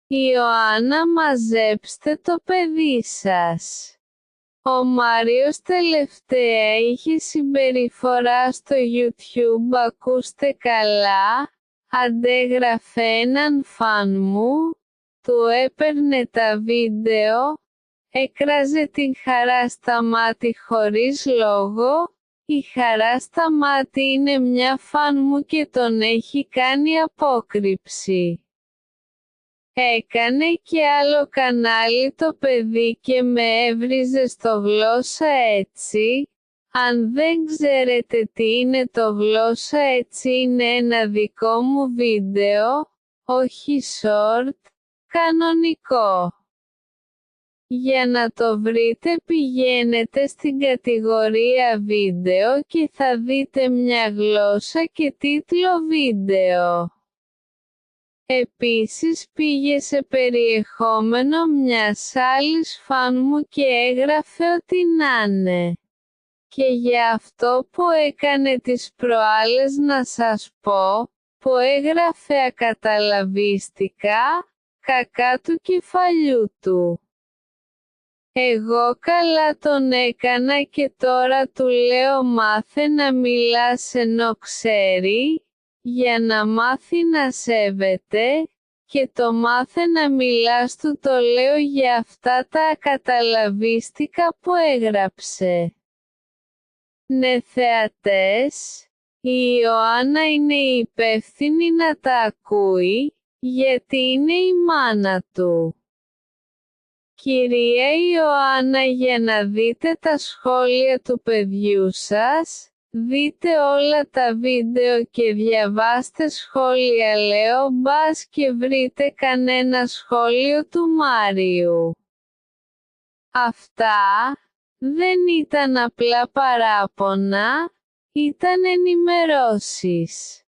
Ιωάννα, μαζέψτε το παιδί σας. Ο Μάριος τελευταία είχε συμπεριφορά στο YouTube, ακούστε καλά, αντέγραφε έναν φαν μου, του έπαιρνε τα βίντεο, έκραζε την χαρά στα μάτι χωρίς λόγο. Η χαρά στα μάτι είναι μια φαν μου και τον έχει κάνει απόκρυψη. Έκανε και άλλο κανάλι το παιδί και με έβριζε στο Γλώσσα Έτσι. Αν δεν ξέρετε τι είναι το Γλώσσα Έτσι, είναι ένα δικό μου βίντεο, όχι short, κανονικό. Για να το βρείτε πηγαίνετε στην κατηγορία βίντεο και θα δείτε μια γλώσσα και τίτλο βίντεο. Επίσης πήγε σε περιεχόμενο μιας άλλης φαν μου και έγραφε ό,τι να είναι. Και για αυτό που έκανε τις προάλλες να σας πω, που έγραφε ακαταλαβίστικα, κακά του κεφαλιού του. Εγώ καλά τον έκανα και τώρα του λέω μάθε να μιλάς ενώ ξέρει, για να μάθει να σέβεται, και το μάθε να μιλάς του το λέω για αυτά τα ακαταλαβίστικα που έγραψε. Ναι θεατές, η Ιωάννα είναι υπεύθυνη να τα ακούει, γιατί είναι η μάνα του. Κυρία Ιωάννα, για να δείτε τα σχόλια του παιδιού σας, δείτε όλα τα βίντεο και διαβάστε σχόλια λέω μπας και βρείτε κανένα σχόλιο του Μάριου. Αυτά δεν ήταν απλά παράπονα, ήταν ενημερώσεις.